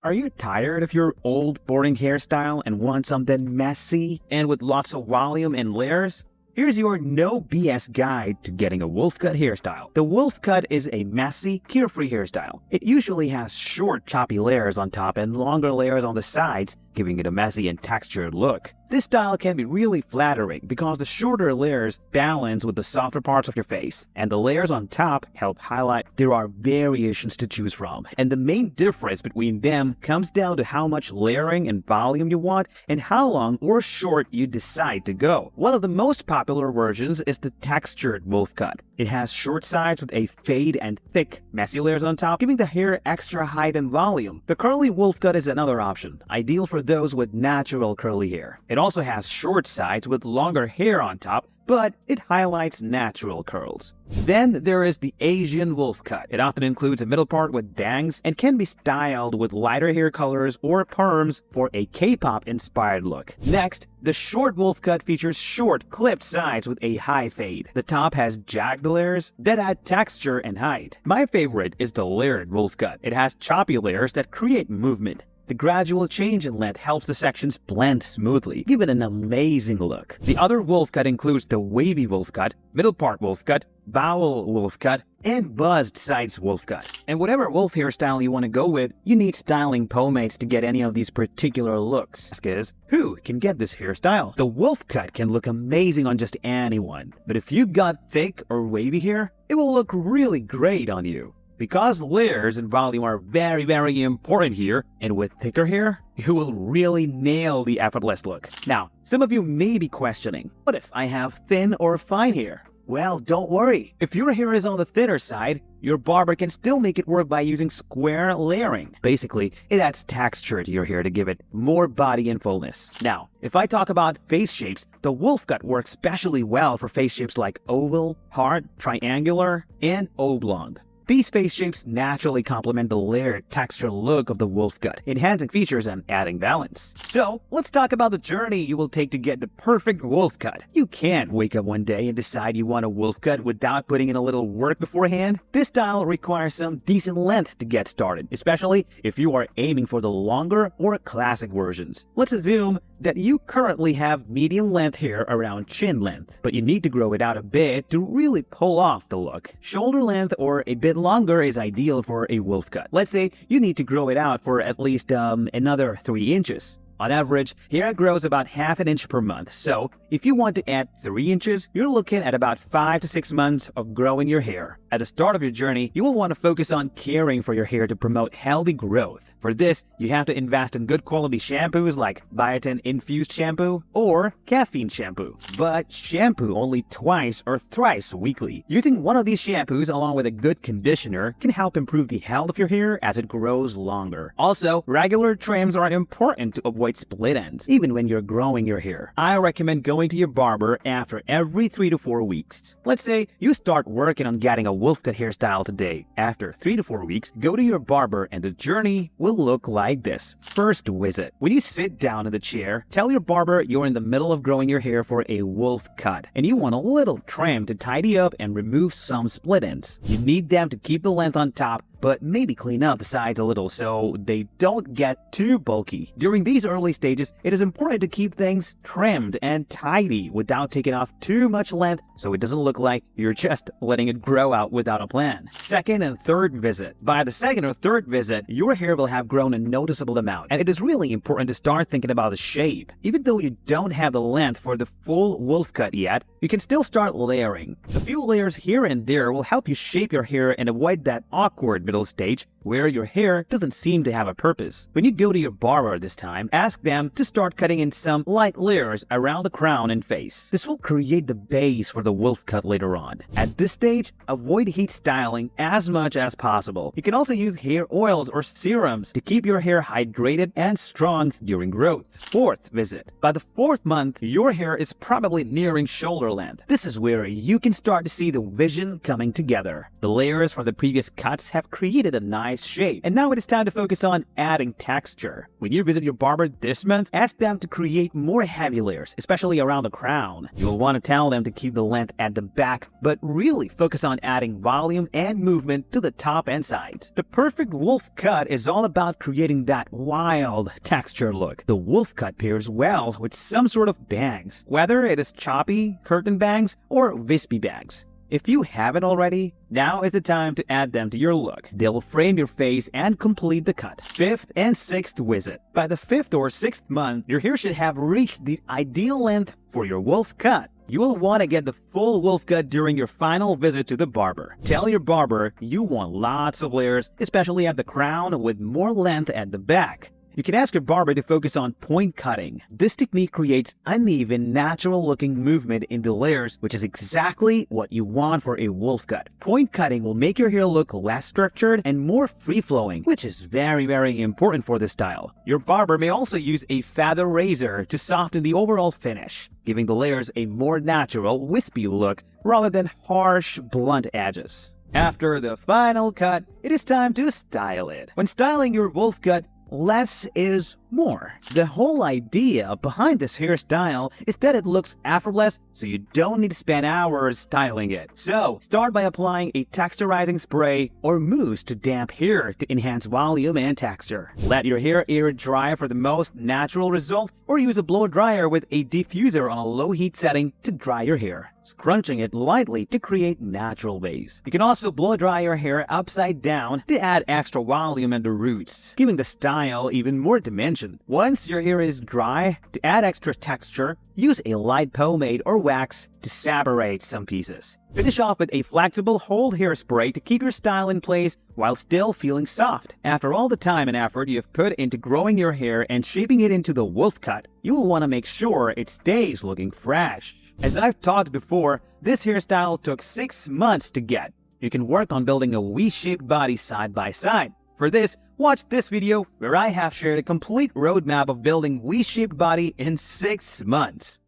Are you tired of your old boring hairstyle and want something messy and with lots of volume and layers? Here's your no BS guide to getting a Wolfcut hairstyle. The Wolfcut is a messy, carefree hairstyle. It usually has short, choppy layers on top and longer layers on the sides, giving it a messy and textured look. This style can be really flattering because the shorter layers balance with the softer parts of your face, and the layers on top help highlight. There are variations to choose from, and the main difference between them comes down to how much layering and volume you want and how long or short you decide to go. One of the most popular versions is the textured Wolfcut. It has short sides with a fade and thick, messy layers on top, giving the hair extra height and volume. The curly Wolfcut is another option, ideal for those with natural curly hair. It also has short sides with longer hair on top, but it highlights natural curls. Then there is the Asian Wolfcut. It often includes a middle part with bangs and can be styled with lighter hair colors or perms for a K-pop inspired look. Next, the short Wolfcut features short, clipped sides with a high fade. The top has jagged layers that add texture and height. My favorite is the layered Wolfcut. It has choppy layers that create movement. The gradual change in length helps the sections blend smoothly, giving it an amazing look. The other Wolfcut includes the wavy Wolfcut, middle part Wolfcut, bowl Wolfcut, and buzzed sides Wolfcut. And whatever wolf hairstyle you want to go with, you need styling pomades to get any of these particular looks. Ask is, who can get this hairstyle? The Wolfcut can look amazing on just anyone, but if you've got thick or wavy hair, it will look really great on you. Because layers and volume are very important here, and with thicker hair, you will really nail the effortless look. Now, some of you may be questioning, what if I have thin or fine hair? Well, don't worry. If your hair is on the thinner side, your barber can still make it work by using square layering. Basically, it adds texture to your hair to give it more body and fullness. Now, if I talk about face shapes, the Wolfcut works especially well for face shapes like oval, heart, triangular, and oblong. These face shapes naturally complement the layered texture look of the Wolfcut, enhancing features and adding balance. So, let's talk about the journey you will take to get the perfect Wolfcut. You can't wake up one day and decide you want a Wolfcut without putting in a little work beforehand. This style requires some decent length to get started, especially if you are aiming for the longer or classic versions. Let's assume that you currently have medium length hair around chin length, but you need to grow it out a bit to really pull off the look. Shoulder length or a bit longer is ideal for a Wolfcut. Let's say you need to grow it out for at least another 3 inches. On average, hair grows about ½ inch per month, so if you want to add 3 inches, you're looking at about 5 to 6 months of growing your hair. At the start of your journey, you will want to focus on caring for your hair to promote healthy growth. For this, you have to invest in good quality shampoos like biotin infused shampoo or caffeine shampoo. But shampoo only twice or thrice weekly. Using one of these shampoos along with a good conditioner can help improve the health of your hair as it grows longer. Also, regular trims are important to avoid split ends, even when you're growing your hair. I recommend going to your barber after every 3 to 4 weeks. Let's say you start working on getting a Wolfcut hairstyle today. After 3 to 4 weeks, go to your barber and the journey will look like this. First visit. When you sit down in the chair, tell your barber you're in the middle of growing your hair for a Wolfcut and you want a little trim to tidy up and remove some split ends. You need them to keep the length on top, but maybe clean up the sides a little so they don't get too bulky. During these early stages, it is important to keep things trimmed and tidy without taking off too much length so it doesn't look like you're just letting it grow out without a plan. Second and third visit. By the second or third visit, your hair will have grown a noticeable amount, and it is really important to start thinking about the shape. Even though you don't have the length for the full Wolfcut yet, you can still start layering. A few layers here and there will help you shape your hair and avoid that awkward middle stage where your hair doesn't seem to have a purpose. When you go to your barber this time, ask them to start cutting in some light layers around the crown and face. This will create the base for the Wolfcut later on. At this stage, avoid heat styling as much as possible. You can also use hair oils or serums to keep your hair hydrated and strong during growth. Fourth visit. By the 4th month, your hair is probably nearing shoulder length. This is where you can start to see the vision coming together. The layers from the previous cuts have created a nice nice shape. And now it is time to focus on adding texture. When you visit your barber this month, ask them to create more heavy layers, especially around the crown. You'll want to tell them to keep the length at the back, but really focus on adding volume and movement to the top and sides. The perfect wolf cut is all about creating that wild texture look. The wolf cut pairs well with some sort of bangs, whether it is choppy, curtain bangs, or wispy bangs. If you haven't already, now is the time to add them to your look. They'll frame your face and complete the cut. 5th and 6th visit. By the 5th or 6th month, your hair should have reached the ideal length for your wolf cut. You will want to get the full wolf cut during your final visit to the barber. Tell your barber you want lots of layers, especially at the crown, with more length at the back. You can ask your barber to focus on point cutting. This technique creates uneven, natural-looking movement in the layers, which is exactly what you want for a wolf cut. Point cutting will make your hair look less structured and more free-flowing, which is very important for this style. Your barber may also use a feather razor to soften the overall finish, giving the layers a more natural, wispy look rather than harsh, blunt edges. After the final cut, it is time to style it. When styling your wolf cut, less is more. The whole idea behind this hairstyle is that it looks effortless, so you don't need to spend hours styling it. So, start by applying a texturizing spray or mousse to damp hair to enhance volume and texture. Let your hair air dry for the most natural result, or use a blow dryer with a diffuser on a low heat setting to dry your hair, scrunching it lightly to create natural waves. You can also blow dry your hair upside down to add extra volume at the roots, giving the style even more dimension. Once your hair is dry, to add extra texture, use a light pomade or wax to separate some pieces. Finish off with a flexible hold hairspray to keep your style in place while still feeling soft. After all the time and effort you have put into growing your hair and shaping it into the wolf cut, you will want to make sure it stays looking fresh. As I've talked before, this hairstyle took 6 months to get. You can work on building a V-shaped body side by side. For this, watch this video where I have shared a complete roadmap of building V-shaped body in 6 months.